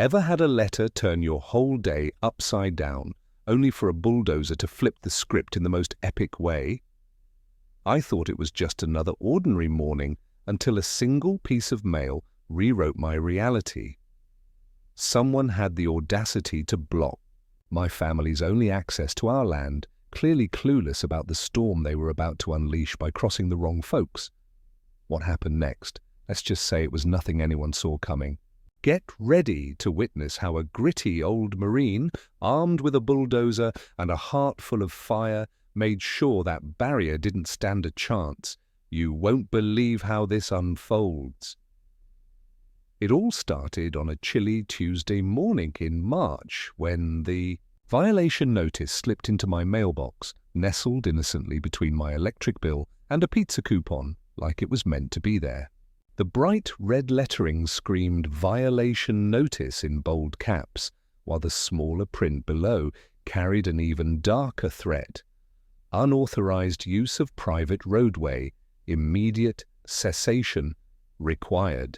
Ever had a letter turn your whole day upside down, only for a bulldozer to flip the script in the most epic way? I thought it was just another ordinary morning until a single piece of mail rewrote my reality. Someone had the audacity to block my family's only access to our land, clearly clueless about the storm they were about to unleash by crossing the wrong folks. What happened next? Let's just say it was nothing anyone saw coming. Get ready to witness how a gritty old Marine, armed with a bulldozer and a heart full of fire, made sure that barrier didn't stand a chance. You won't believe how this unfolds. It all started on a chilly Tuesday morning in March when the violation notice slipped into my mailbox, nestled innocently between my electric bill and a pizza coupon, like it was meant to be there. The bright red lettering screamed "Violation Notice" in bold caps, while the smaller print below carried an even darker threat: unauthorized use of private roadway, immediate cessation required.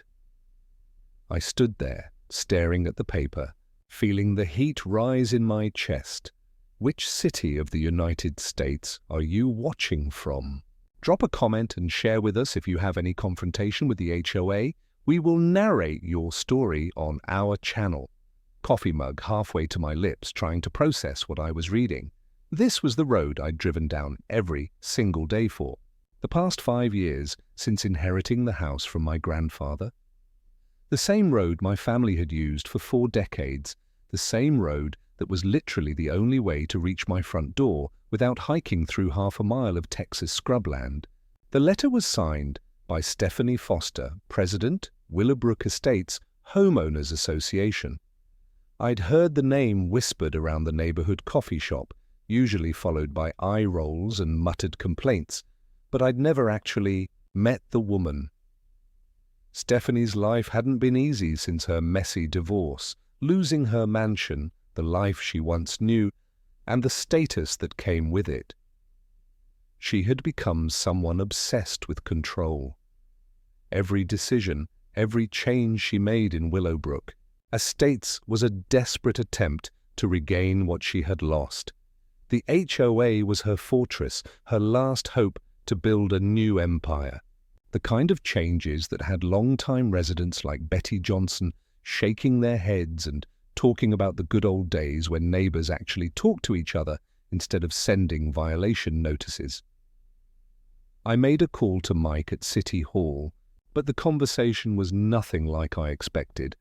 I stood there, staring at the paper, feeling the heat rise in my chest. Which city of the United States are you watching from? Drop a comment and share with us if you have any confrontation with the HOA. We will narrate your story on our channel. Coffee mug halfway to my lips, trying to process what I was reading. This was the road I'd driven down every single day for the past 5 years since inheriting the house from my grandfather. The same road my family had used for 4 decades, the same road that was literally the only way to reach my front door without hiking through half a mile of Texas scrubland. The letter was signed by Stephanie Foster, President, Willowbrook Estates Homeowners Association. I'd heard the name whispered around the neighborhood coffee shop, usually followed by eye rolls and muttered complaints, but I'd never actually met the woman. Stephanie's life hadn't been easy since her messy divorce, losing her mansion, the life she once knew, and the status that came with it. She had become someone obsessed with control. Every decision, every change she made in Willowbrook Estates was a desperate attempt to regain what she had lost. The HOA was her fortress, her last hope to build a new empire. The kind of changes that had long-time residents like Betty Johnson shaking their heads and talking about the good old days when neighbors actually talked to each other instead of sending violation notices. I made a call to Mike at City Hall, but the conversation was nothing like I expected.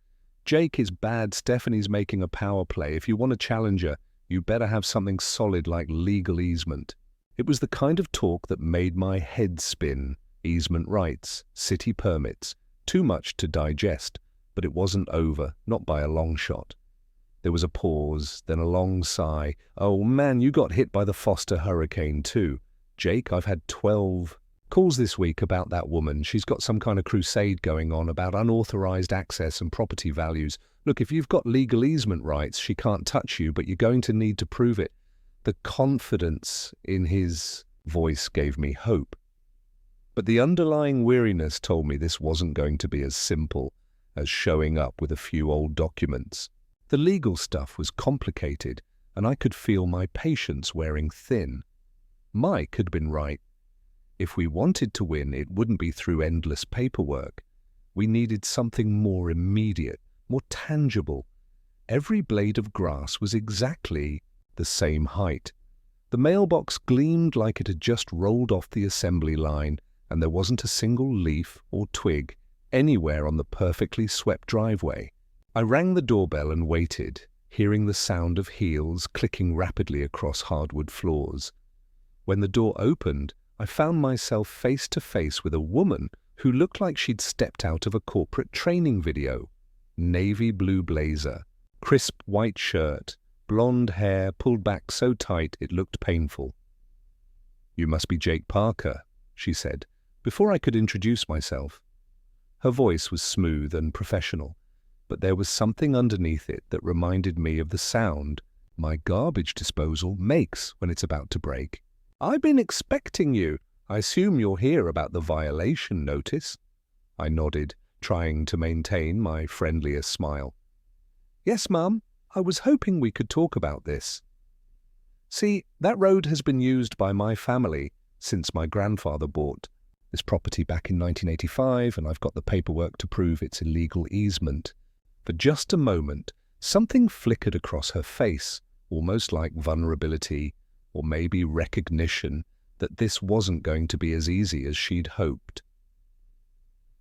"Jake is bad, Stephanie's making a power play. If you want to challenge her, you better have something solid like legal easement." It was the kind of talk that made my head spin. Easement rights, city permits, too much to digest, but it wasn't over, not by a long shot. There was a pause, then a long sigh. "Oh man, you got hit by the Foster hurricane too." "Jake, I've had 12 calls this week about that woman. She's got some kind of crusade going on about unauthorized access and property values. Look, if you've got legal easement rights, she can't touch you, but you're going to need to prove it." The confidence in his voice gave me hope. But the underlying weariness told me this wasn't going to be as simple as showing up with a few old documents. The legal stuff was complicated, and I could feel my patience wearing thin. Mike had been right. If we wanted to win, it wouldn't be through endless paperwork. We needed something more immediate, more tangible. Every blade of grass was exactly the same height. The mailbox gleamed like it had just rolled off the assembly line, and there wasn't a single leaf or twig anywhere on the perfectly swept driveway. I rang the doorbell and waited, hearing the sound of heels clicking rapidly across hardwood floors. When the door opened, I found myself face to face with a woman who looked like she'd stepped out of a corporate training video. Navy blue blazer, crisp white shirt, blonde hair pulled back so tight it looked painful. "You must be Jake Parker," she said, before I could introduce myself. Her voice was smooth and professional, but there was something underneath it that reminded me of the sound my garbage disposal makes when it's about to break. "I've been expecting you. I assume you're here about the violation notice." I nodded, trying to maintain my friendliest smile. Yes, Mum, I was hoping we could talk about this. See, that road has been used by my family since my grandfather bought this property back in 1985, and I've got the paperwork to prove its illegal easement. For just a moment, something flickered across her face, almost like vulnerability or maybe recognition that this wasn't going to be as easy as she'd hoped.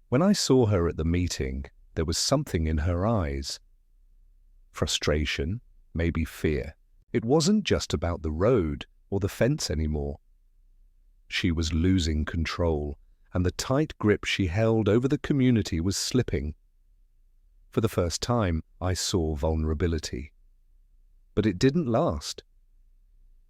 When I saw her at the meeting, there was something in her eyes. Frustration, maybe fear. It wasn't just about the road or the fence anymore. She was losing control, and the tight grip she held over the community was slipping. For the first time, I saw vulnerability. But it didn't last.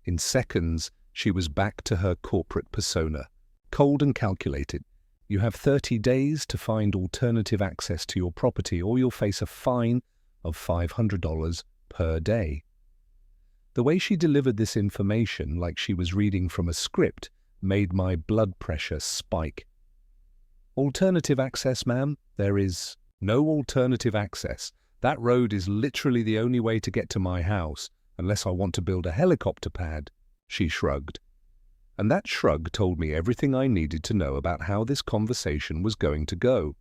In seconds, she was back to her corporate persona, cold and calculated. You have 30 days to find alternative access to your property, or you'll face a fine of $500 per day. The way she delivered this information, like she was reading from a script, made my blood pressure spike. Alternative access, ma'am? There is no alternative access. That road is literally the only way to get to my house, unless I want to build a helicopter pad, she shrugged. And that shrug told me everything I needed to know about how this conversation was going to go.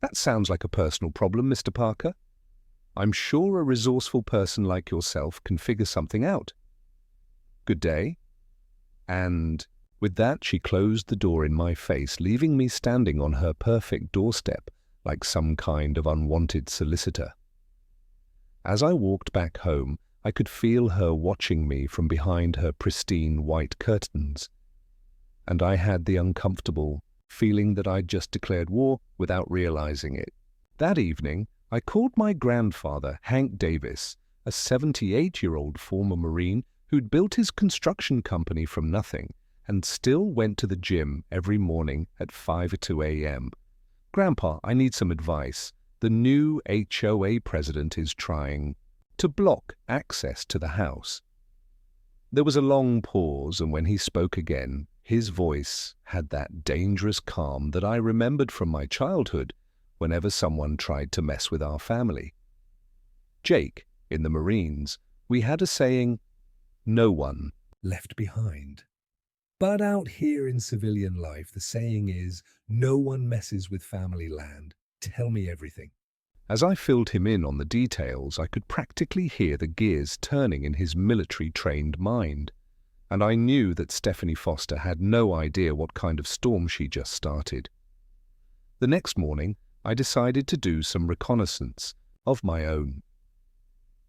That sounds like a personal problem, Mr. Parker. I'm sure a resourceful person like yourself can figure something out. Good day. And with that, she closed the door in my face, leaving me standing on her perfect doorstep like some kind of unwanted solicitor. As I walked back home, I could feel her watching me from behind her pristine white curtains, and I had the uncomfortable feeling that I'd just declared war without realizing it. That evening, I called my grandfather, Hank Davis, a 78-year-old former Marine who'd built his construction company from nothing and still went to the gym every morning at 5:02 a.m. Grandpa, I need some advice. The new HOA president is trying to block access to the house. There was a long pause, and when he spoke again, his voice had that dangerous calm that I remembered from my childhood whenever someone tried to mess with our family. Jake, in the Marines, we had a saying, "No one left behind." But out here in civilian life, the saying is, "No one messes with family land. Tell me everything." As I filled him in on the details, I could practically hear the gears turning in his military-trained mind, and I knew that Stephanie Foster had no idea what kind of storm she just started. The next morning, I decided to do some reconnaissance of my own.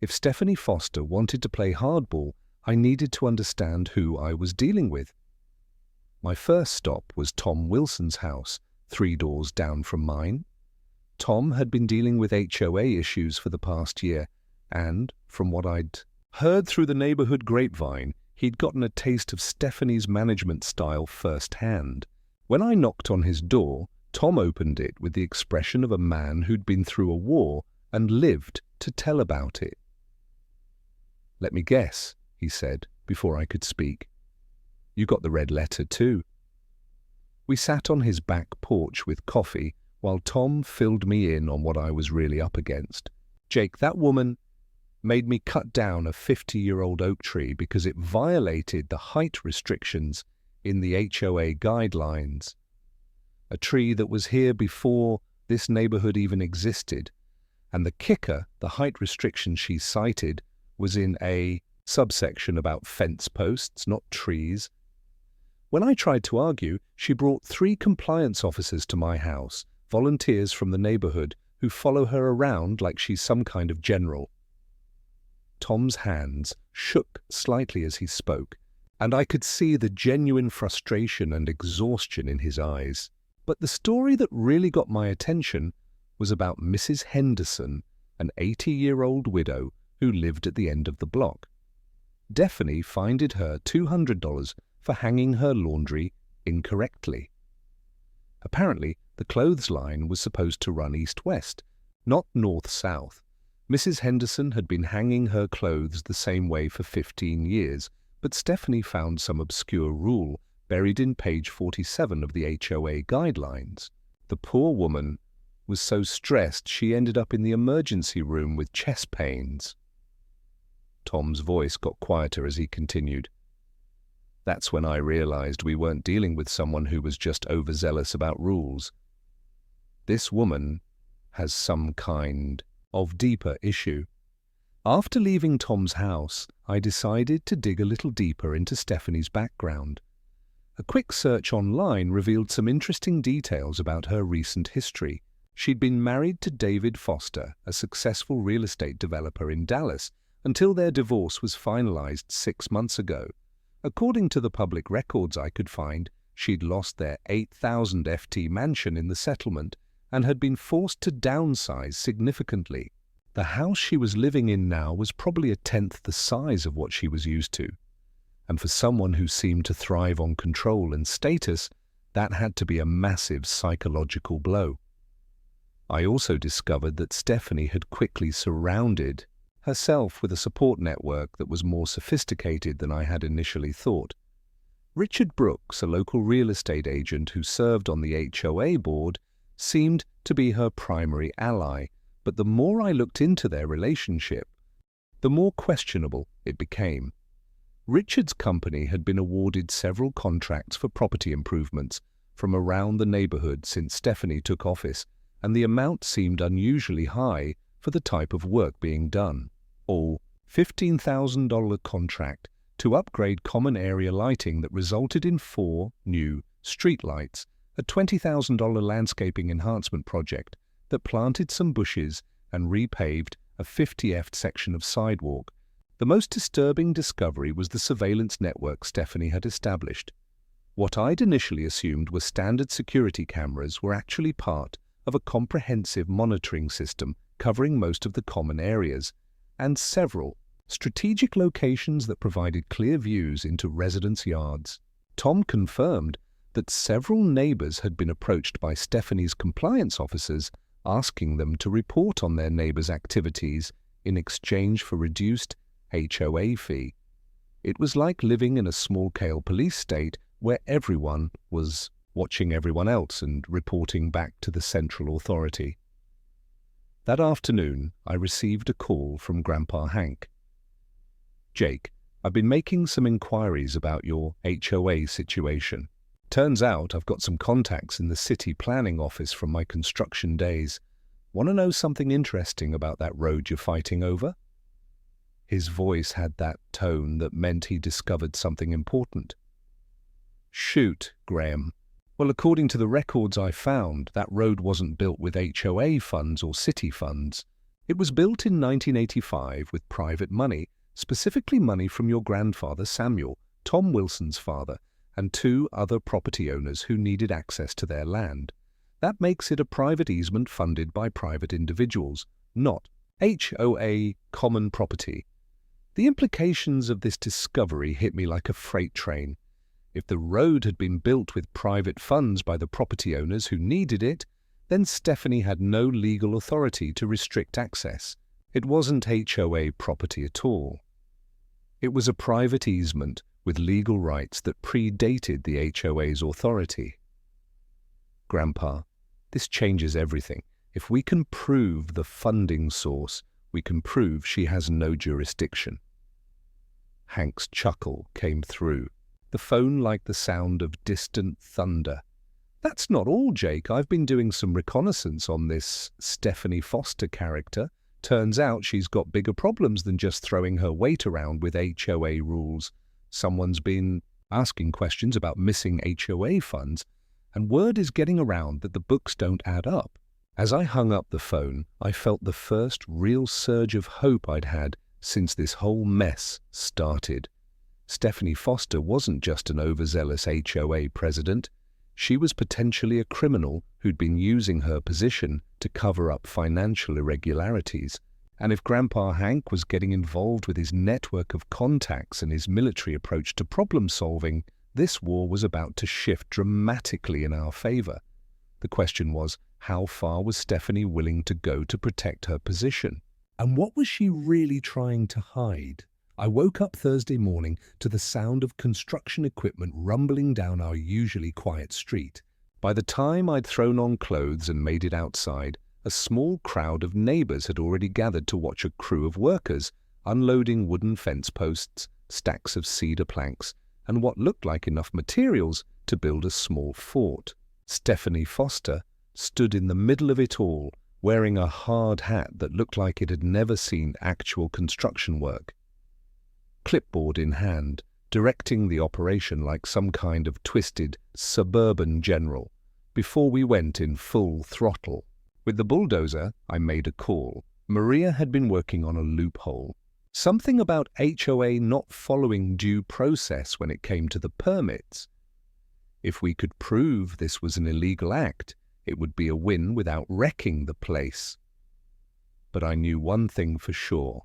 If Stephanie Foster wanted to play hardball, I needed to understand who I was dealing with. My first stop was Tom Wilson's house, 3 doors down from mine. Tom had been dealing with HOA issues for the past year, and, from what I'd heard through the neighborhood grapevine, he'd gotten a taste of Stephanie's management style firsthand. When I knocked on his door, Tom opened it with the expression of a man who'd been through a war and lived to tell about it. "Let me guess," he said, before I could speak. "You got the red letter too." We sat on his back porch with coffee while Tom filled me in on what I was really up against. "Jake, that woman made me cut down a 50-year-old oak tree because it violated the height restrictions in the HOA guidelines. A tree that was here before this neighborhood even existed. And the kicker, the height restriction she cited, was in a subsection about fence posts, not trees. When I tried to argue, she brought 3 compliance officers to my house, volunteers from the neighborhood who follow her around like she's some kind of general. Tom's hands shook slightly as he spoke, and I could see the genuine frustration and exhaustion in his eyes. But the story that really got my attention was about Mrs. Henderson, an 80-year-old widow who lived at the end of the block. Stephanie fined her $200 for hanging her laundry incorrectly. Apparently, the clothesline was supposed to run east-west, not north-south. Mrs. Henderson had been hanging her clothes the same way for 15 years, but Stephanie found some obscure rule buried in page 47 of the HOA guidelines. The poor woman was so stressed she ended up in the emergency room with chest pains. Tom's voice got quieter as he continued. That's when I realized we weren't dealing with someone who was just overzealous about rules. This woman has some kind of deeper issue. After leaving Tom's house, I decided to dig a little deeper into Stephanie's background. A quick search online revealed some interesting details about her recent history. She'd been married to David Foster, a successful real estate developer in Dallas, until their divorce was finalized 6 months ago. According to the public records I could find, she'd lost their 8,000 FT mansion in the settlement and had been forced to downsize significantly. The house she was living in now was probably a tenth the size of what she was used to. And for someone who seemed to thrive on control and status, that had to be a massive psychological blow. I also discovered that Stephanie had quickly surrounded herself with a support network that was more sophisticated than I had initially thought. Richard Brooks, a local real estate agent who served on the HOA board, seemed to be her primary ally, but the more I looked into their relationship, the more questionable it became. Richard's company had been awarded several contracts for property improvements from around the neighborhood since Stephanie took office, and the amount seemed unusually high for the type of work being done. All $15,000 contract to upgrade common area lighting that resulted in 4 new streetlights, a $20,000 landscaping enhancement project that planted some bushes and repaved a 50th section of sidewalk. The most disturbing discovery was the surveillance network Stephanie had established. What I'd initially assumed were standard security cameras were actually part of a comprehensive monitoring system covering most of the common areas, and several strategic locations that provided clear views into residents' yards. Tom confirmed that several neighbors had been approached by Stephanie's compliance officers asking them to report on their neighbors' activities in exchange for reduced HOA fee. It was like living in a small-scale police state where everyone was watching everyone else and reporting back to the central authority. That afternoon, I received a call from Grandpa Hank. "Jake, I've been making some inquiries about your HOA situation. Turns out I've got some contacts in the city planning office from my construction days. Want to know something interesting about that road you're fighting over?" His voice had that tone that meant he discovered something important. "Shoot, Graham. Well, according to the records I found, that road wasn't built with HOA funds or city funds. It was built in 1985 with private money, specifically money from your grandfather Samuel, Tom Wilson's father, and 2 other property owners who needed access to their land. That makes it a private easement funded by private individuals, not HOA common property. The implications of this discovery hit me like a freight train. If the road had been built with private funds by the property owners who needed it, then Stephanie had no legal authority to restrict access. It wasn't HOA property at all. It was a private easement with legal rights that predated the HOA's authority. Grandpa, this changes everything. If we can prove the funding source, we can prove she has no jurisdiction." Hank's chuckle came through, the phone like the sound of distant thunder. "That's not all, Jake. I've been doing some reconnaissance on this Stephanie Foster character. Turns out she's got bigger problems than just throwing her weight around with HOA rules. Someone's been asking questions about missing HOA funds, and word is getting around that the books don't add up." As I hung up the phone, I felt the first real surge of hope I'd had since this whole mess started. Stephanie Foster wasn't just an overzealous HOA president. She was potentially a criminal who'd been using her position to cover up financial irregularities. And if Grandpa Hank was getting involved with his network of contacts and his military approach to problem-solving, this war was about to shift dramatically in our favor. The question was, how far was Stephanie willing to go to protect her position? And what was she really trying to hide? I woke up Thursday morning to the sound of construction equipment rumbling down our usually quiet street. By the time I'd thrown on clothes and made it outside, a small crowd of neighbors had already gathered to watch a crew of workers unloading wooden fence posts, stacks of cedar planks, and what looked like enough materials to build a small fort. Stephanie Foster stood in the middle of it all, wearing a hard hat that looked like it had never seen actual construction work. Clipboard in hand, directing the operation like some kind of twisted suburban general, before we went in full throttle. With the bulldozer, I made a call. Maria had been working on a loophole. Something about HOA not following due process when it came to the permits. If we could prove this was an illegal act, it would be a win without wrecking the place. But I knew one thing for sure.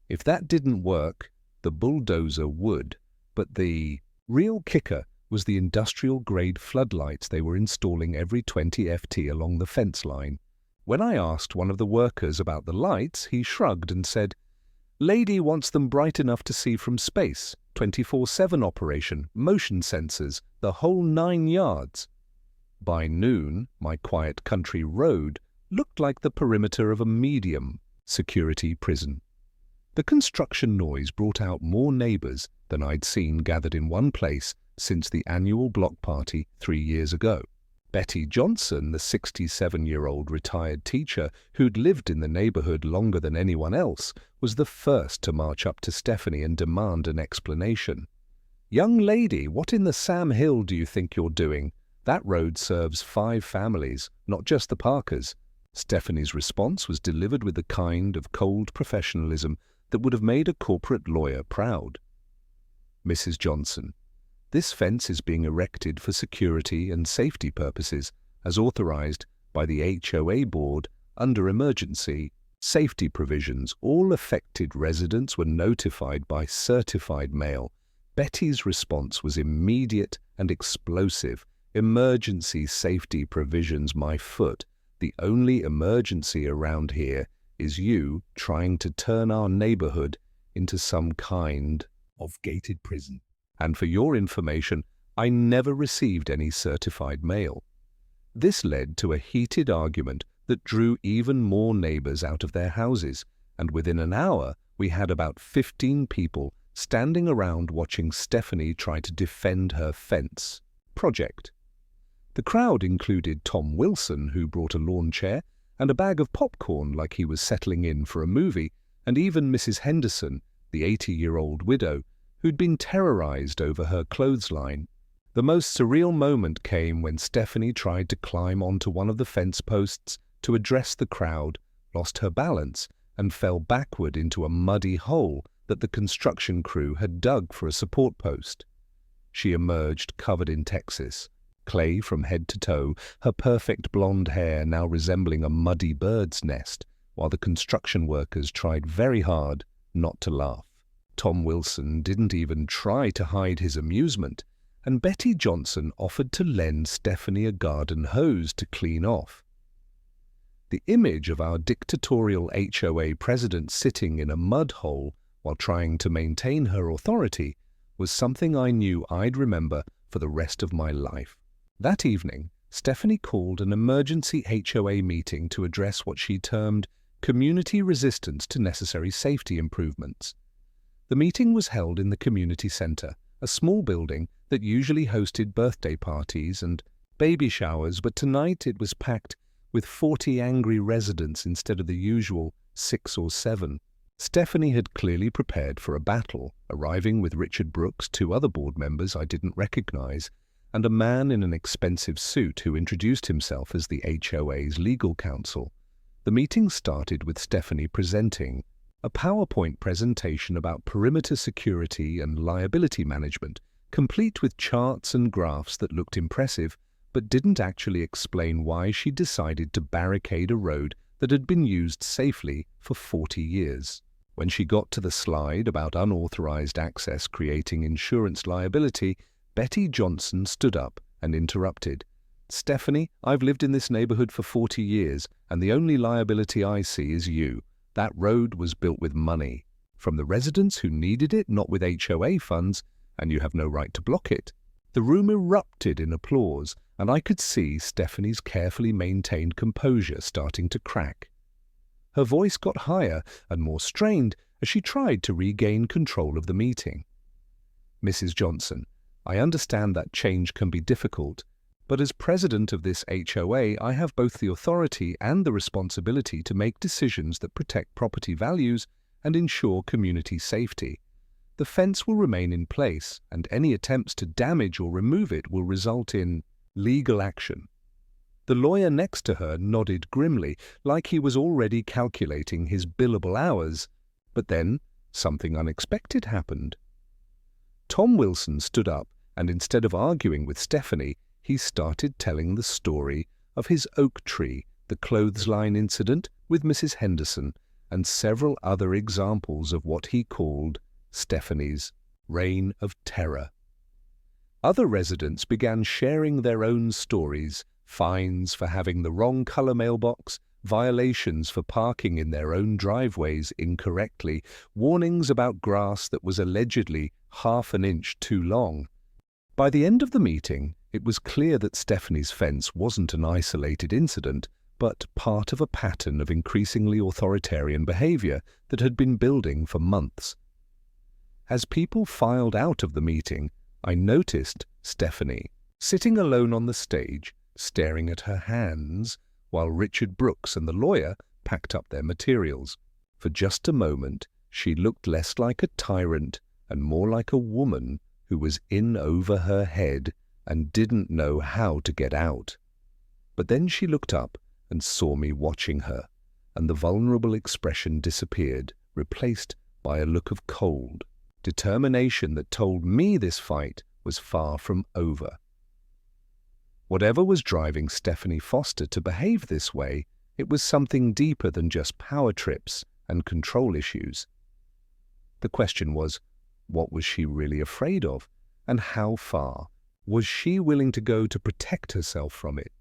If that didn't work, the bulldozer would. But the real kicker was the industrial-grade floodlights they were installing every 20 FT along the fence line. When I asked one of the workers about the lights, he shrugged and said, "Lady wants them bright enough to see from space, 24/7 operation, motion sensors, the whole 9 yards. By noon, my quiet country road looked like the perimeter of a medium security prison. The construction noise brought out more neighbors than I'd seen gathered in one place since the annual block party 3 years ago. Betty Johnson, the 67-year-old retired teacher who'd lived in the neighborhood longer than anyone else, was the first to march up to Stephanie and demand an explanation. "Young lady, what in the Sam Hill do you think you're doing? That road serves 5 families, not just the Parkers." Stephanie's response was delivered with the kind of cold professionalism that would have made a corporate lawyer proud. "Mrs. Johnson, this fence is being erected for security and safety purposes, as authorized by the HOA board under emergency safety provisions. All affected residents were notified by certified mail." Betty's response was immediate and explosive. "Emergency safety provisions, my foot. The only emergency around here is you trying to turn our neighborhood into some kind of gated prison. And for your information, I never received any certified mail." This led to a heated argument that drew even more neighbors out of their houses, and within an hour we had about 15 people standing around watching Stephanie try to defend her fence project. The crowd included Tom Wilson, who brought a lawn chair and a bag of popcorn like he was settling in for a movie, and even Mrs. Henderson, the 80-year-old widow, who'd been terrorized over her clothesline. The most surreal moment came when Stephanie tried to climb onto one of the fence posts to address the crowd, lost her balance, and fell backward into a muddy hole that the construction crew had dug for a support post. She emerged covered in Texas, clay from head to toe, her perfect blonde hair now resembling a muddy bird's nest, while the construction workers tried very hard not to laugh. Tom Wilson didn't even try to hide his amusement, and Betty Johnson offered to lend Stephanie a garden hose to clean off. The image of our dictatorial HOA president sitting in a mud hole while trying to maintain her authority was something I knew I'd remember for the rest of my life. That evening, Stephanie called an emergency HOA meeting to address what she termed community resistance to necessary safety improvements. The meeting was held in the community center, a small building that usually hosted birthday parties and baby showers, but tonight it was packed with 40 angry residents instead of the usual 6 or 7. Stephanie had clearly prepared for a battle, arriving with Richard Brooks, 2 other board members I didn't recognize, and a man in an expensive suit who introduced himself as the HOA's legal counsel. The meeting started with Stephanie presenting a PowerPoint presentation about perimeter security and liability management, complete with charts and graphs that looked impressive, but didn't actually explain why she decided to barricade a road that had been used safely for 40 years. When she got to the slide about unauthorized access creating insurance liability, Betty Johnson stood up and interrupted. "Stephanie, I've lived in this neighborhood for 40 years, and the only liability I see is you. That road was built with money from the residents who needed it, not with HOA funds, and you have no right to block it." The room erupted in applause, and I could see Stephanie's carefully maintained composure starting to crack. Her voice got higher and more strained as she tried to regain control of the meeting. "Mrs. Johnson, I understand that change can be difficult, but as president of this HOA, I have both the authority and the responsibility to make decisions that protect property values and ensure community safety. The fence will remain in place, and any attempts to damage or remove it will result in legal action." The lawyer next to her nodded grimly, like he was already calculating his billable hours. But then something unexpected happened. Tom Wilson stood up, and instead of arguing with Stephanie, he started telling the story of his oak tree, the clothesline incident with Mrs. Henderson, and several other examples of what he called Stephanie's reign of terror. Other residents began sharing their own stories: fines for having the wrong color mailbox, violations for parking in their own driveways incorrectly, warnings about grass that was allegedly half an inch too long. By the end of the meeting, it was clear that Stephanie's fence wasn't an isolated incident, but part of a pattern of increasingly authoritarian behavior that had been building for months. As people filed out of the meeting, I noticed Stephanie sitting alone on the stage, staring at her hands, while Richard Brooks and the lawyer packed up their materials. For just a moment, she looked less like a tyrant and more like a woman who was in over her head and didn't know how to get out. But then she looked up and saw me watching her, and the vulnerable expression disappeared, replaced by a look of cold determination that told me this fight was far from over. Whatever was driving Stephanie Foster to behave this way, it was something deeper than just power trips and control issues. The question was, what was she really afraid of, and how far was she willing to go to protect herself from it?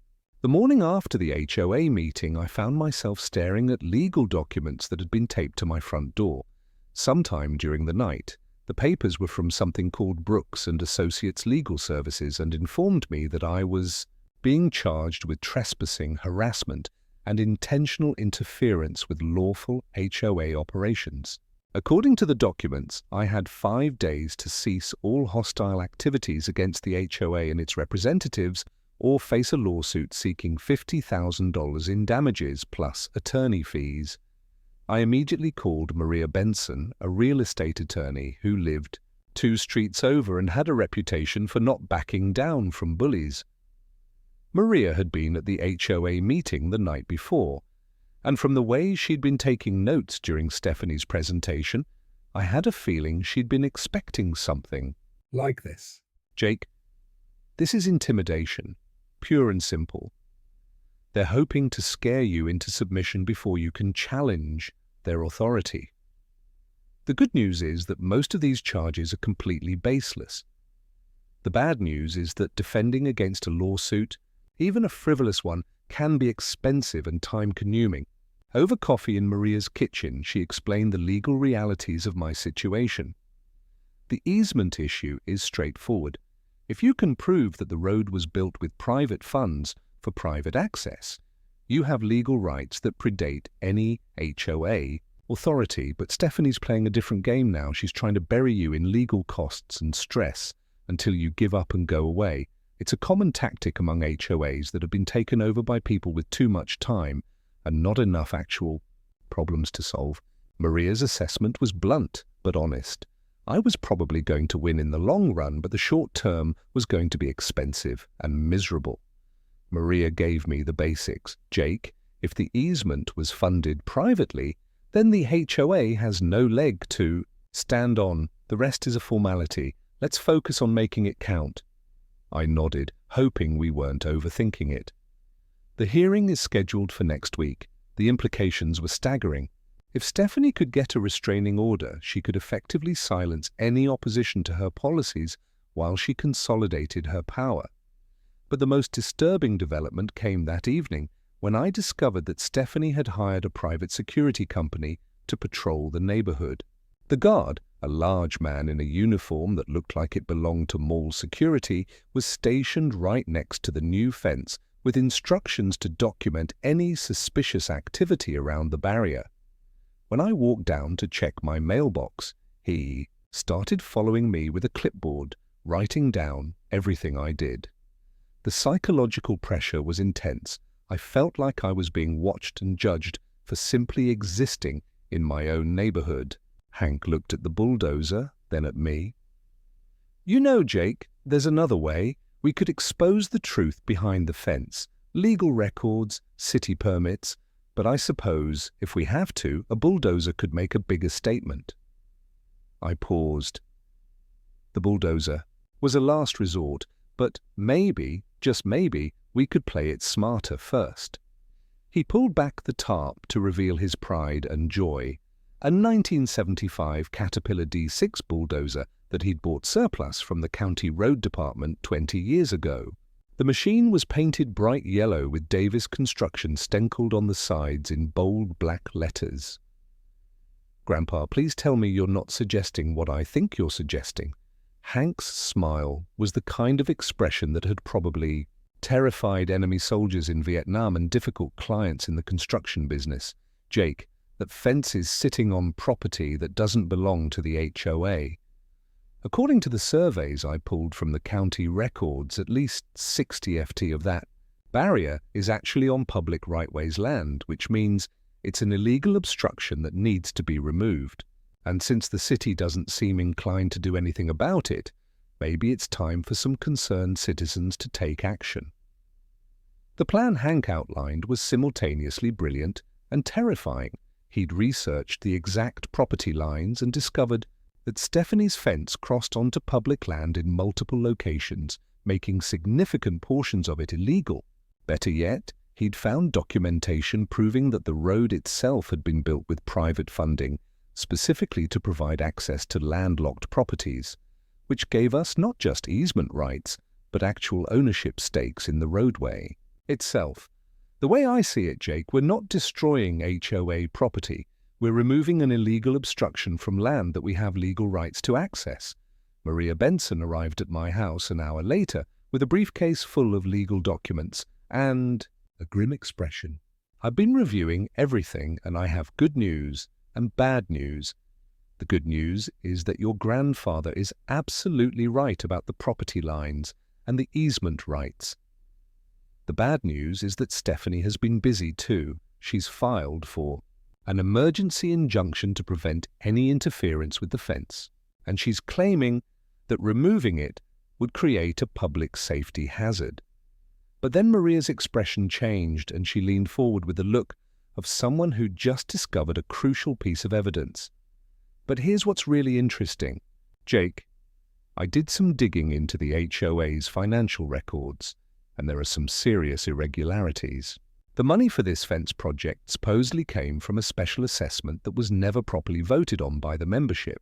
The morning after the HOA meeting, I found myself staring at legal documents that had been taped to my front door. Sometime during the night, the papers were from something called Brooks and Associates Legal Services and informed me that I was being charged with trespassing, harassment, and intentional interference with lawful HOA operations. According to the documents, I had 5 days to cease all hostile activities against the HOA and its representatives or face a lawsuit seeking $50,000 in damages plus attorney fees. I immediately called Maria Benson, a real estate attorney who lived 2 streets over and had a reputation for not backing down from bullies. Maria had been at the HOA meeting the night before, and from the way she'd been taking notes during Stephanie's presentation, I had a feeling she'd been expecting something like this. "Jake, this is intimidation, pure and simple. They're hoping to scare you into submission before you can challenge their authority. The good news is that most of these charges are completely baseless. The bad news is that defending against a lawsuit, even a frivolous one, can be expensive and time-consuming." Over coffee in Maria's kitchen, she explained the legal realities of my situation. The easement issue is straightforward. If you can prove that the road was built with private funds for private access, you have legal rights that predate any HOA authority. But Stephanie's playing a different game now. She's trying to bury you in legal costs and stress until you give up and go away. It's a common tactic among HOAs that have been taken over by people with too much time and not enough actual problems to solve. Maria's assessment was blunt but honest. I was probably going to win in the long run, but the short term was going to be expensive and miserable. Maria gave me the basics. "Jake, if the easement was funded privately, then the HOA has no leg to stand on. The rest is a formality. Let's focus on making it count." I nodded, hoping we weren't overthinking it. The hearing is scheduled for next week. The implications were staggering. If Stephanie could get a restraining order, she could effectively silence any opposition to her policies while she consolidated her power. But the most disturbing development came that evening when I discovered that Stephanie had hired a private security company to patrol the neighborhood. The guard A large man in a uniform that looked like it belonged to mall security was stationed right next to the new fence with instructions to document any suspicious activity around the barrier. When I walked down to check my mailbox, he started following me with a clipboard, writing down everything I did. The psychological pressure was intense. I felt like I was being watched and judged for simply existing in my own neighborhood. Hank looked at the bulldozer, then at me. "You know, Jake, there's another way. We could expose the truth behind the fence. Legal records, city permits. But I suppose, if we have to, a bulldozer could make a bigger statement." I paused. The bulldozer was a last resort, but maybe, just maybe, we could play it smarter first. He pulled back the tarp to reveal his pride and joy, a 1975 Caterpillar D6 bulldozer that he'd bought surplus from the county road department 20 years ago. The machine was painted bright yellow with Davis Construction stenciled on the sides in bold black letters. "Grandpa, please tell me you're not suggesting what I think you're suggesting." Hank's smile was the kind of expression that had probably terrified enemy soldiers in Vietnam and difficult clients in the construction business. "Jake, that fence is sitting on property that doesn't belong to the HOA. According to the surveys I pulled from the county records, at least 60 FT of that barrier is actually on public right-ways land, which means it's an illegal obstruction that needs to be removed. And since the city doesn't seem inclined to do anything about it, maybe it's time for some concerned citizens to take action." The plan Hank outlined was simultaneously brilliant and terrifying. He'd researched the exact property lines and discovered that Stephanie's fence crossed onto public land in multiple locations, making significant portions of it illegal. Better yet, he'd found documentation proving that the road itself had been built with private funding, specifically to provide access to landlocked properties, which gave us not just easement rights, but actual ownership stakes in the roadway itself. The way I see it, Jake, we're not destroying HOA property. We're removing an illegal obstruction from land that we have legal rights to access. Maria Benson arrived at my house an hour later with a briefcase full of legal documents and a grim expression. "I've been reviewing everything and I have good news and bad news. The good news is that your grandfather is absolutely right about the property lines and the easement rights. The bad news is that Stephanie has been busy too. She's filed for an emergency injunction to prevent any interference with the fence, and she's claiming that removing it would create a public safety hazard." But then Maria's expression changed and she leaned forward with the look of someone who'd just discovered a crucial piece of evidence. "But here's what's really interesting. Jake, I did some digging into the HOA's financial records, and there are some serious irregularities. The money for this fence project supposedly came from a special assessment that was never properly voted on by the membership.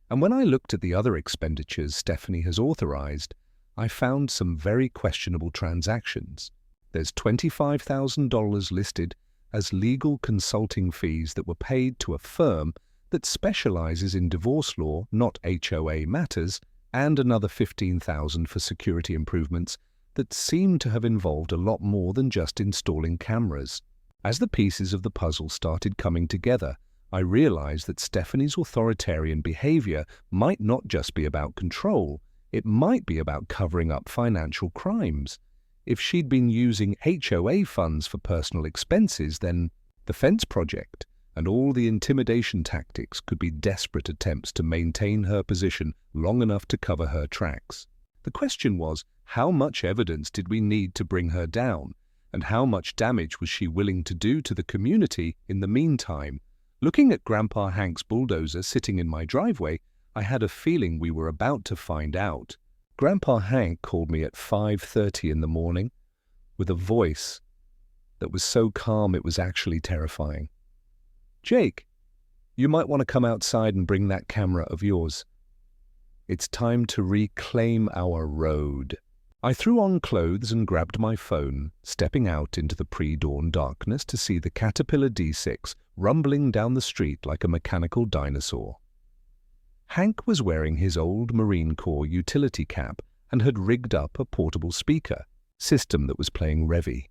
And when I looked at the other expenditures Stephanie has authorized, I found some very questionable transactions. There's $25,000 listed as legal consulting fees that were paid to a firm that specializes in divorce law, not HOA matters, and another $15,000 for security improvements that seemed to have involved a lot more than just installing cameras. As the pieces of the puzzle started coming together, I realized that Stephanie's authoritarian behavior might not just be about control, it might be about covering up financial crimes. If she'd been using HOA funds for personal expenses, then the fence project and all the intimidation tactics could be desperate attempts to maintain her position long enough to cover her tracks. The question was, how much evidence did we need to bring her down, and how much damage was she willing to do to the community in the meantime? Looking at Grandpa Hank's bulldozer sitting in my driveway, I had a feeling we were about to find out. Grandpa Hank called me at 5:30 in the morning with a voice that was so calm it was actually terrifying. "Jake, you might want to come outside and bring that camera of yours. It's time to reclaim our road." I threw on clothes and grabbed my phone, stepping out into the pre-dawn darkness to see the Caterpillar D6 rumbling down the street like a mechanical dinosaur. Hank was wearing his old Marine Corps utility cap and had rigged up a portable speaker system that was playing Revy,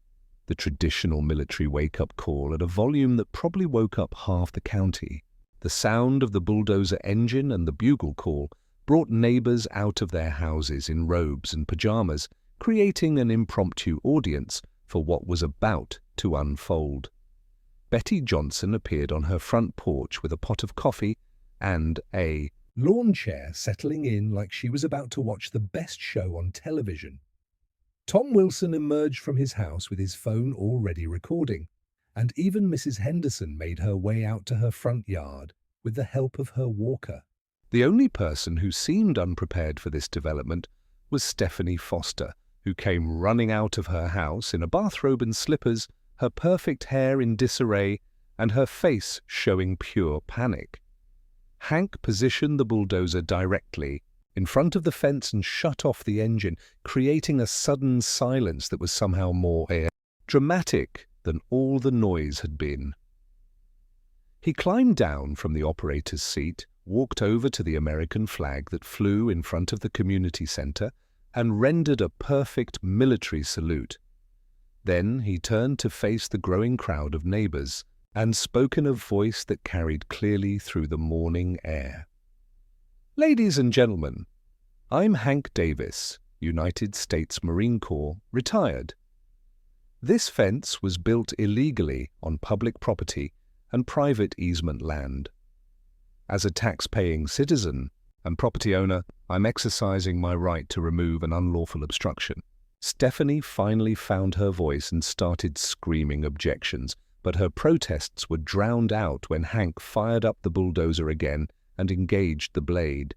the traditional military wake-up call, at a volume that probably woke up half the county. The sound of the bulldozer engine and the bugle call brought neighbors out of their houses in robes and pajamas, creating an impromptu audience for what was about to unfold. Betty Johnson appeared on her front porch with a pot of coffee and a lawn chair, settling in like she was about to watch the best show on television. Tom Wilson emerged from his house with his phone already recording, and even Mrs. Henderson made her way out to her front yard with the help of her walker. The only person who seemed unprepared for this development was Stephanie Foster, who came running out of her house in a bathrobe and slippers, her perfect hair in disarray, and her face showing pure panic. Hank positioned the bulldozer directly in front of the fence and shut off the engine, creating a sudden silence that was somehow more dramatic than all the noise had been. He climbed down from the operator's seat, walked over to the American flag that flew in front of the community center, and rendered a perfect military salute. Then he turned to face the growing crowd of neighbors and spoke in a voice that carried clearly through the morning air. "Ladies and gentlemen, I'm Hank Davis, United States Marine Corps, retired. This fence was built illegally on public property and private easement land. As a tax-paying citizen and property owner, I'm exercising my right to remove an unlawful obstruction." Stephanie finally found her voice and started screaming objections, but her protests were drowned out when Hank fired up the bulldozer again and engaged the blade.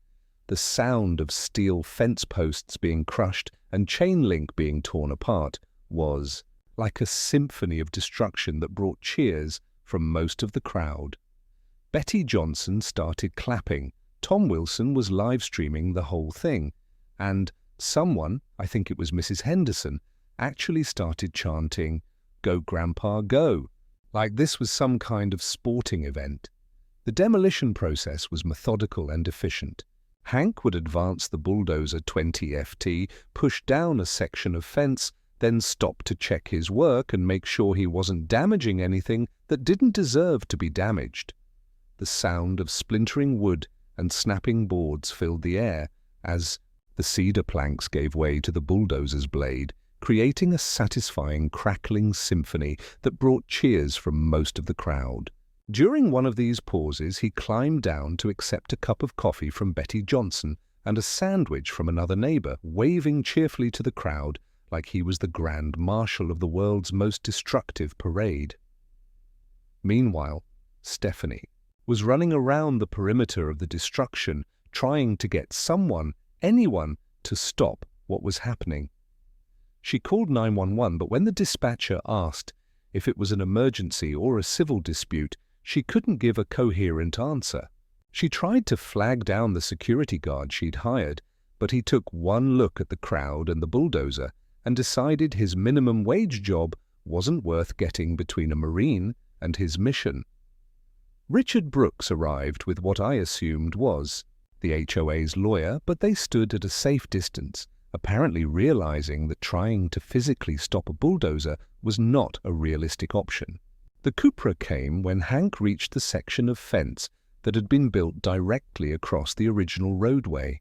The sound of steel fence posts being crushed and chain link being torn apart was like a symphony of destruction that brought cheers from most of the crowd. Betty Johnson started clapping. Tom Wilson was live-streaming the whole thing, and someone, I think it was Mrs. Henderson, actually started chanting, "Go Grandpa, go," like this was some kind of sporting event. The demolition process was methodical and efficient. Hank would advance the bulldozer 20 ft, push down a section of fence, then stop to check his work and make sure he wasn't damaging anything that didn't deserve to be damaged. The sound of splintering wood and snapping boards filled the air as the cedar planks gave way to the bulldozer's blade, creating a satisfying crackling symphony that brought cheers from most of the crowd. During one of these pauses, he climbed down to accept a cup of coffee from Betty Johnson and a sandwich from another neighbor, waving cheerfully to the crowd like he was the Grand Marshal of the world's most destructive parade. Meanwhile, Stephanie was running around the perimeter of the destruction, trying to get someone, anyone, to stop what was happening. She called 911, but when the dispatcher asked if it was an emergency or a civil dispute, she couldn't give a coherent answer. She tried to flag down the security guard she'd hired, but he took one look at the crowd and the bulldozer and decided his minimum wage job wasn't worth getting between a Marine and his mission. Richard Brooks arrived with what I assumed was the HOA's lawyer, but they stood at a safe distance, apparently realizing that trying to physically stop a bulldozer was not a realistic option. The Cupra came when Hank reached the section of fence that had been built directly across the original roadway.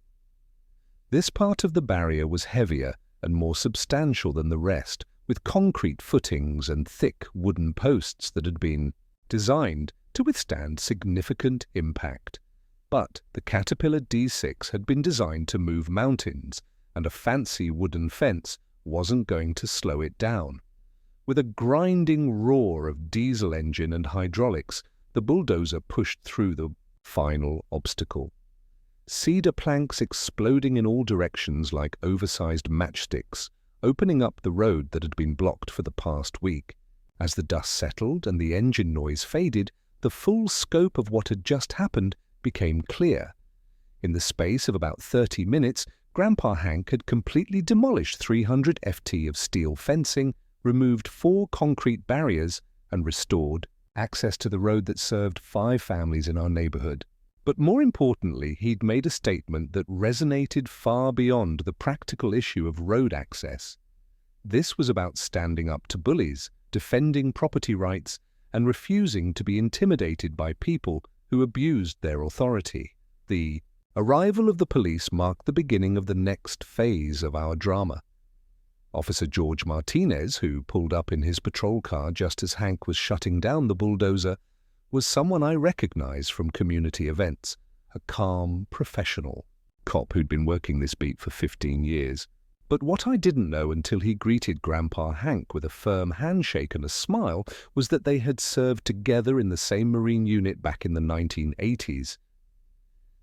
This part of the barrier was heavier and more substantial than the rest, with concrete footings and thick wooden posts that had been designed to withstand significant impact. But the Caterpillar D6 had been designed to move mountains, and a fancy wooden fence wasn't going to slow it down. With a grinding roar of diesel engine and hydraulics, the bulldozer pushed through the final obstacle. Cedar planks exploding in all directions like oversized matchsticks, opening up the road that had been blocked for the past week. As the dust settled and the engine noise faded, the full scope of what had just happened became clear. In the space of about 30 minutes, Grandpa Hank had completely demolished 300 ft of steel fencing, removed 4 concrete barriers, and restored access to the road that served 5 families in our neighborhood. But more importantly, he'd made a statement that resonated far beyond the practical issue of road access. This was about standing up to bullies, defending property rights, and refusing to be intimidated by people who abused their authority. The arrival of the police marked the beginning of the next phase of our drama. Officer George Martinez, who pulled up in his patrol car just as Hank was shutting down the bulldozer, was someone I recognized from community events, a calm, professional cop who'd been working this beat for 15 years. But what I didn't know until he greeted Grandpa Hank with a firm handshake and a smile was that they had served together in the same Marine unit back in the 1980s.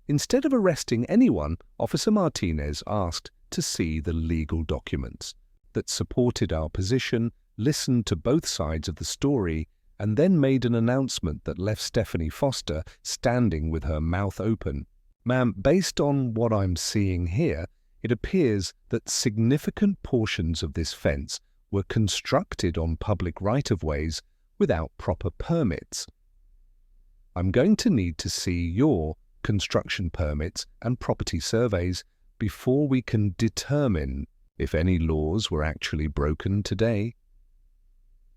Instead of arresting anyone, Officer Martinez asked to see the legal documents that supported our position, listened to both sides of the story, and then made an announcement that left Stephanie Foster standing with her mouth open. Ma'am, based on what I'm seeing here, it appears that significant portions of this fence were constructed on public right-of-ways without proper permits. I'm going to need to see your construction permits and property surveys before we can determine if any laws were actually broken today.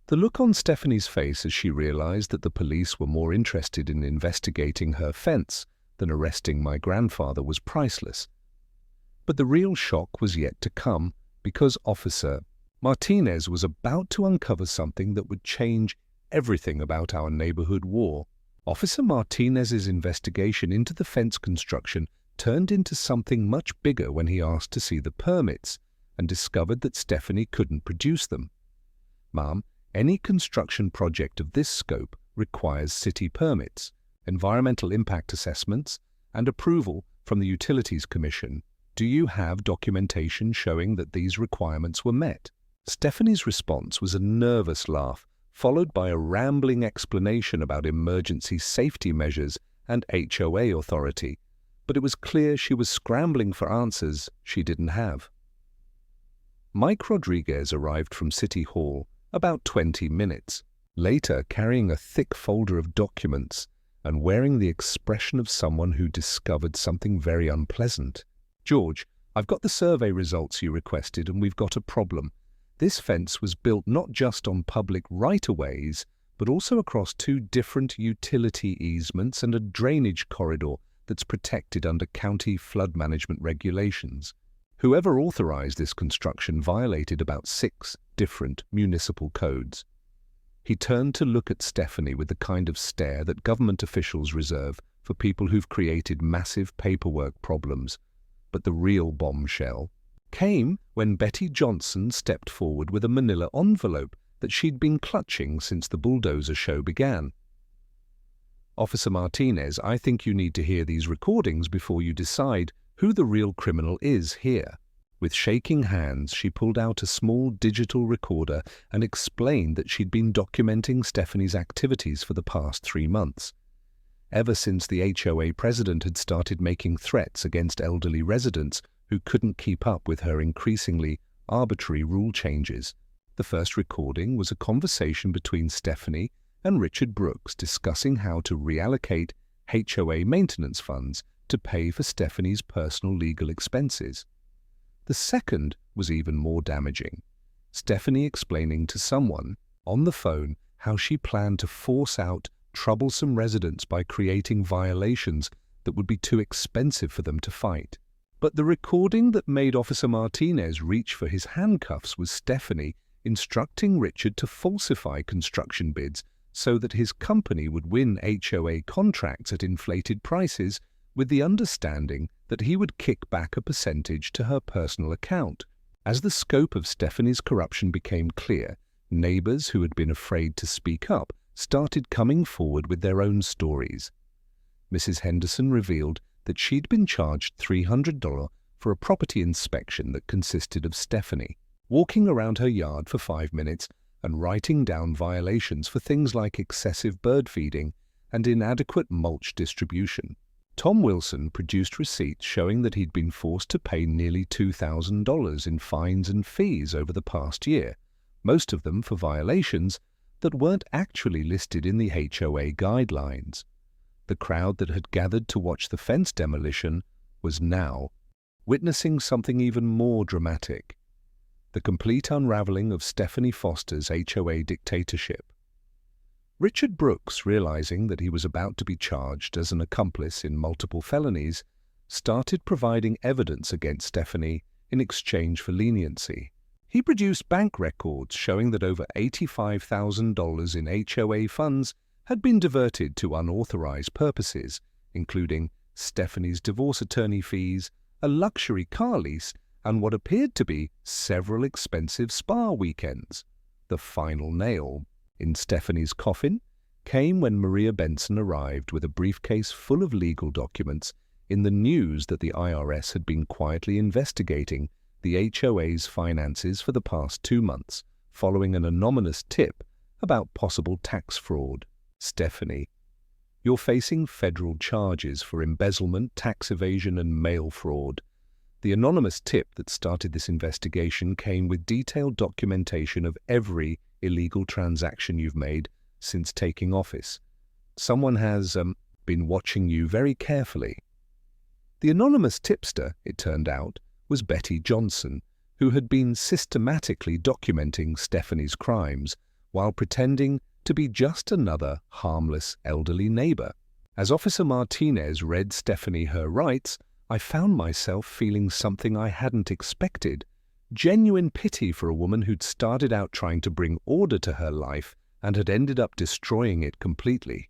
The look on Stephanie's face as she realized that the police were more interested in investigating her fence than arresting my grandfather was priceless. But the real shock was yet to come, because Officer Martinez was about to uncover something that would change everything about our neighborhood war. Officer Martinez's investigation into the fence construction turned into something much bigger when he asked to see the permits and discovered that Stephanie couldn't produce them. Ma'am, any construction project of this scope requires city permits, environmental impact assessments, and approval from the Utilities Commission. Do you have documentation showing that these requirements were met? Stephanie's response was a nervous laugh, followed by a rambling explanation about emergency safety measures and HOA authority, but it was clear she was scrambling for answers she didn't have. Mike Rodriguez arrived from City Hall about 20 minutes later, carrying a thick folder of documents and wearing the expression of someone who discovered something very unpleasant. George, I've got the survey results you requested, and we've got a problem. This fence was built not just on public right-of-ways, but also across two different utility easements and a drainage corridor that's protected under county flood management regulations. Whoever authorized this construction violated about 6 different municipal codes. He turned to look at Stephanie with the kind of stare that government officials reserve for people who've created massive paperwork problems. But the real bombshell came when Betty Johnson stepped forward with a manila envelope that she'd been clutching since the bulldozer show began. Officer Martinez, I think you need to hear these recordings before you decide who the real criminal is here. With shaking hands, she pulled out a small digital recorder and explained that she'd been documenting Stephanie's activities for the past 3 months. Ever since the HOA president had started making threats against elderly residents who couldn't keep up with her increasingly arbitrary rule changes. The first recording was a conversation between Stephanie and Richard Brooks discussing how to reallocate HOA maintenance funds to pay for Stephanie's personal legal expenses. The second was even more damaging. Stephanie explaining to someone on the phone how she planned to force out troublesome residents by creating violations that would be too expensive for them to fight. But the recording that made Officer Martinez reach for his handcuffs was Stephanie instructing Richard to falsify construction bids so that his company would win HOA contracts at inflated prices, with the understanding that he would kick back a percentage to her personal account. As the scope of Stephanie's corruption became clear, neighbors who had been afraid to speak up started coming forward with their own stories. Mrs. Henderson revealed that she'd been charged $300 for a property inspection that consisted of Stephanie walking around her yard for 5 minutes and writing down violations for things like excessive bird feeding and inadequate mulch distribution. Tom Wilson produced receipts showing that he'd been forced to pay nearly $2,000 in fines and fees over the past year, most of them for violations that weren't actually listed in the HOA guidelines. The crowd that had gathered to watch the fence demolition was now witnessing something even more dramatic: the complete unraveling of Stephanie Foster's HOA dictatorship. Richard Brooks, realizing that he was about to be charged as an accomplice in multiple felonies, started providing evidence against Stephanie in exchange for leniency. He produced bank records showing that over $85,000 in HOA funds had been diverted to unauthorized purposes, including Stephanie's divorce attorney fees, a luxury car lease, and what appeared to be several expensive spa weekends. The final nail in Stephanie's coffin came when Maria Benson arrived with a briefcase full of legal documents in the news that the IRS had been quietly investigating the HOA's finances for the past 2 months, following an anonymous tip about possible tax fraud. "Stephanie, you're facing federal charges for embezzlement, tax evasion, and mail fraud." The anonymous tip that started this investigation came with detailed documentation of every illegal transaction you've made since taking office. "Someone has been watching you very carefully." The anonymous tipster, it turned out, was Betty Johnson, who had been systematically documenting Stephanie's crimes while pretending to be just another harmless elderly neighbor. As Officer Martinez read Stephanie her rights, I found myself feeling something I hadn't expected: genuine pity for a woman who'd started out trying to bring order to her life and had ended up destroying it completely.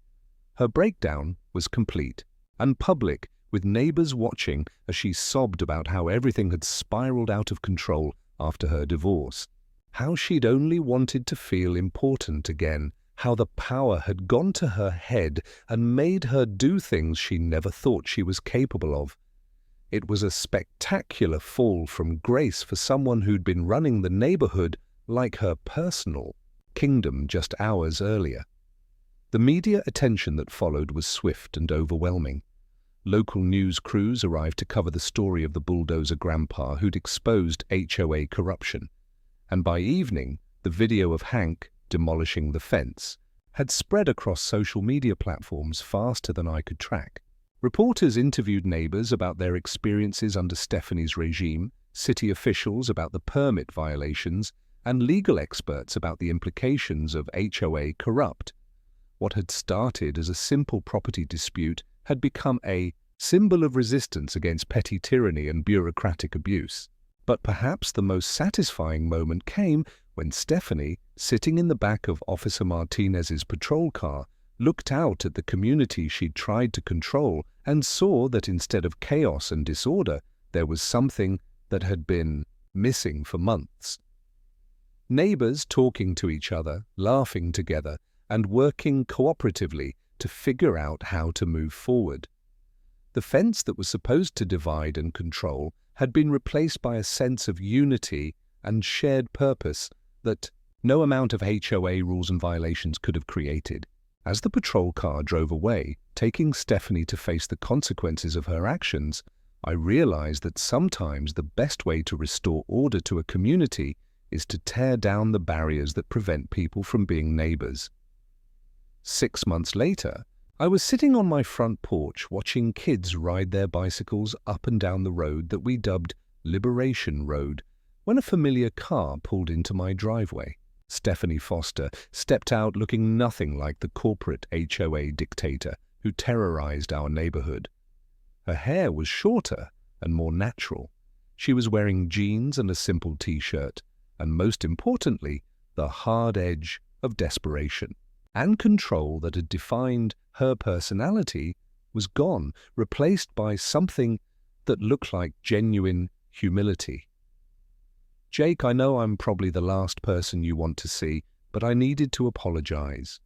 Her breakdown was complete and public, with neighbors watching as she sobbed about how everything had spiraled out of control after her divorce, how she'd only wanted to feel important again, how the power had gone to her head and made her do things she never thought she was capable of. It was a spectacular fall from grace for someone who'd been running the neighborhood like her personal kingdom just hours earlier. The media attention that followed was swift and overwhelming. Local news crews arrived to cover the story of the bulldozer grandpa who'd exposed HOA corruption, and by evening, the video of Hank demolishing the fence had spread across social media platforms faster than I could track. Reporters interviewed neighbors about their experiences under Stephanie's regime, city officials about the permit violations, and legal experts about the implications of HOA corrupt. What had started as a simple property dispute had become a symbol of resistance against petty tyranny and bureaucratic abuse. But perhaps the most satisfying moment came when Stephanie, sitting in the back of Officer Martinez's patrol car, looked out at the community she'd tried to control and saw that instead of chaos and disorder, there was something that had been missing for months. Neighbors talking to each other, laughing together, and working cooperatively to figure out how to move forward. The fence that was supposed to divide and control had been replaced by a sense of unity and shared purpose that no amount of HOA rules and violations could have created. As the patrol car drove away, taking Stephanie to face the consequences of her actions, I realized that sometimes the best way to restore order to a community is to tear down the barriers that prevent people from being neighbors. 6 months later, I was sitting on my front porch watching kids ride their bicycles up and down the road that we dubbed Liberation Road, when a familiar car pulled into my driveway. Stephanie Foster stepped out looking nothing like the corporate HOA dictator who terrorized our neighborhood. Her hair was shorter and more natural. She was wearing jeans and a simple t-shirt, and most importantly, the hard edge of desperation and control that had defined her personality was gone, replaced by something that looked like genuine humility. "Jake, I know I'm probably the last person you want to see, but I needed to apologize.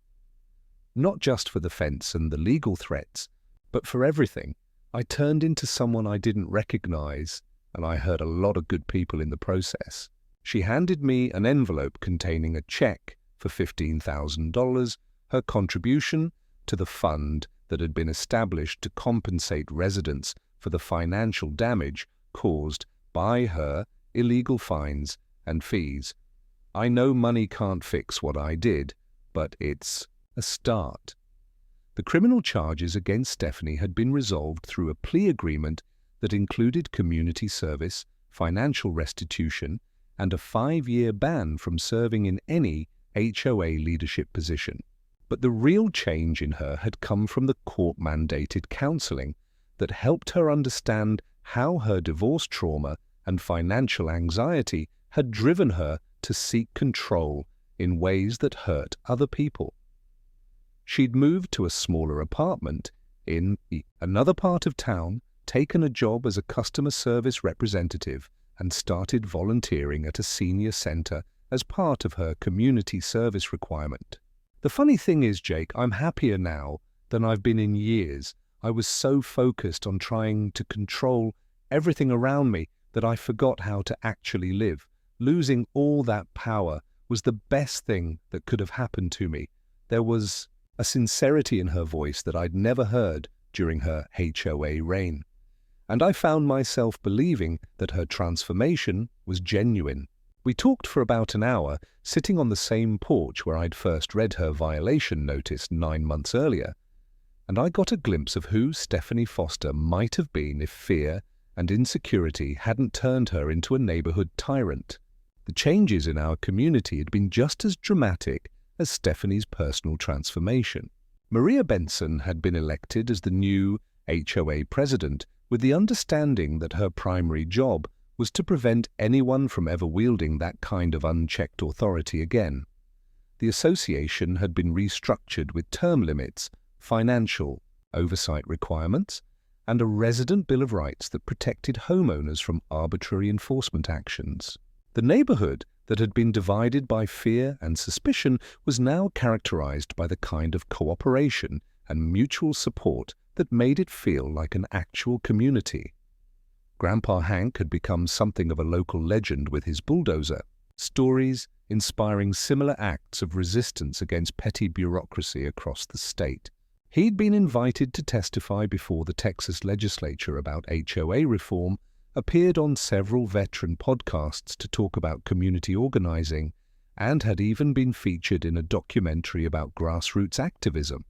Not just for the fence and the legal threats, but for everything. I turned into someone I didn't recognize, and I hurt a lot of good people in the process." She handed me an envelope containing a check for $15,000, her contribution to the fund that had been established to compensate residents for the financial damage caused by her illegal fines and fees. "I know money can't fix what I did, but it's a start." The criminal charges against Stephanie had been resolved through a plea agreement that included community service, financial restitution, and a 5-year ban from serving in any HOA leadership position. But the real change in her had come from the court-mandated counseling that helped her understand how her divorce trauma and financial anxiety had driven her to seek control in ways that hurt other people. She'd moved to a smaller apartment in another part of town, taken a job as a customer service representative, and started volunteering at a senior center as part of her community service requirement. The funny thing is, Jake, I'm happier now than I've been in years. I was so focused on trying to control everything around me that I forgot how to actually live. Losing all that power was the best thing that could have happened to me. There was a sincerity in her voice that I'd never heard during her HOA reign. And I found myself believing that her transformation was genuine. We talked for about an hour, sitting on the same porch where I'd first read her violation notice 9 months earlier, and I got a glimpse of who Stephanie Foster might have been if fear and insecurity hadn't turned her into a neighborhood tyrant. The changes in our community had been just as dramatic as Stephanie's personal transformation. Maria Benson had been elected as the new HOA president with the understanding that her primary job was to prevent anyone from ever wielding that kind of unchecked authority again. The association had been restructured with term limits, financial oversight requirements, and a resident bill of rights that protected homeowners from arbitrary enforcement actions. The neighborhood that had been divided by fear and suspicion was now characterized by the kind of cooperation and mutual support that made it feel like an actual community. Grandpa Hank had become something of a local legend with his bulldozer, stories inspiring similar acts of resistance against petty bureaucracy across the state. He'd been invited to testify before the Texas legislature about HOA reform, appeared on several veteran podcasts to talk about community organizing, and had even been featured in a documentary about grassroots activism.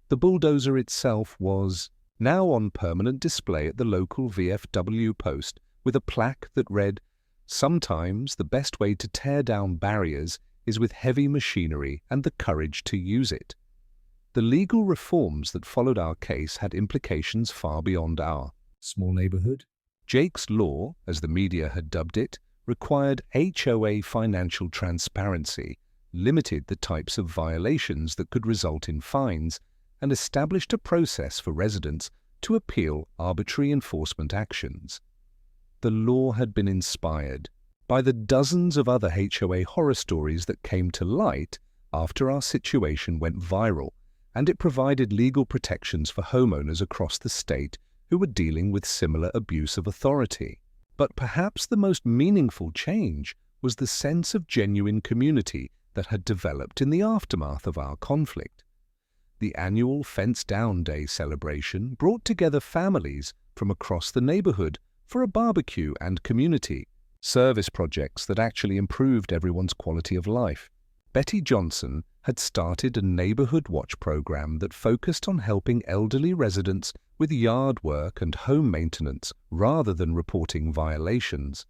The bulldozer itself was now on permanent display at the local VFW post with a plaque that read, "Sometimes the best way to tear down barriers is with heavy machinery and the courage to use it." The legal reforms that followed our case had implications far beyond our small neighborhood. Jake's Law, as the media had dubbed it, required HOA financial transparency, limited the types of violations that could result in fines, and established a process for residents to appeal arbitrary enforcement actions. The law had been inspired by the dozens of other HOA horror stories that came to light after our situation went viral, and it provided legal protections for homeowners across the state who were dealing with similar abuse of authority. But perhaps the most meaningful change was the sense of genuine community that had developed in the aftermath of our conflict. The annual Fence Down Day celebration brought together families from across the neighborhood for a barbecue and community service projects that actually improved everyone's quality of life. Betty Johnson had started a neighborhood watch program that focused on helping elderly residents with yard work and home maintenance rather than reporting violations.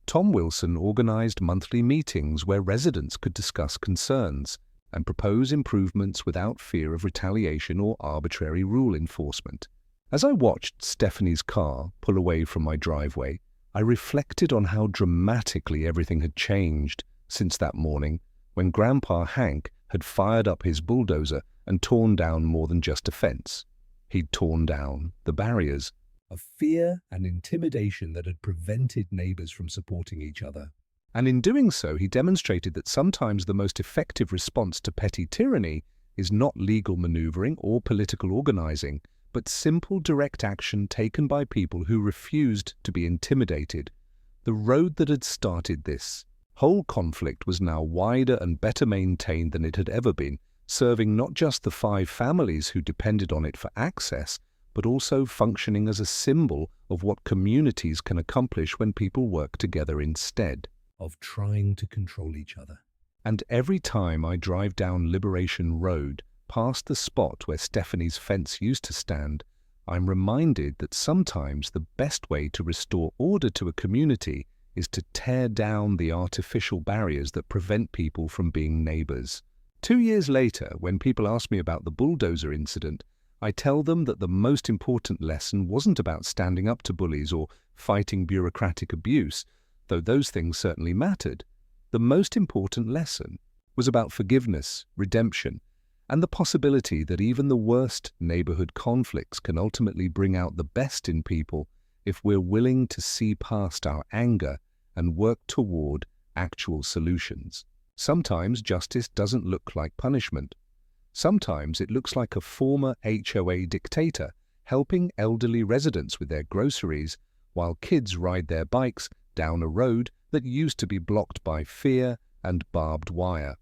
Tom Wilson organized monthly meetings where residents could discuss concerns and propose improvements without fear of retaliation or arbitrary rule enforcement. As I watched Stephanie's car pull away from my driveway, I reflected on how dramatically everything had changed since that morning when Grandpa Hank had fired up his bulldozer and torn down more than just a fence. He'd torn down the barriers of fear and intimidation that had prevented neighbors from supporting each other. And in doing so, he demonstrated that sometimes the most effective response to petty tyranny is not legal maneuvering or political organizing, but simple direct action taken by people who refused to be intimidated. The road that had started this whole conflict was now wider and better maintained than it had ever been, serving not just the 5 families who depended on it for access, but also functioning as a symbol of what communities can accomplish when people work together instead of trying to control each other. And every time I drive down Liberation Road, past the spot where Stephanie's fence used to stand, I'm reminded that sometimes the best way to restore order to a community is to tear down the artificial barriers that prevent people from being neighbors. 2 years later, when people ask me about the bulldozer incident, I tell them that the most important lesson wasn't about standing up to bullies or fighting bureaucratic abuse, though those things certainly mattered. The most important lesson was about forgiveness, redemption, and the possibility that even the worst neighborhood conflicts can ultimately bring out the best in people if we're willing to see past our anger and work toward actual solutions. Sometimes justice doesn't look like punishment. Sometimes it looks like a former HOA dictator helping elderly residents with their groceries while kids ride their bikes down a road that used to be blocked by fear and barbed wire.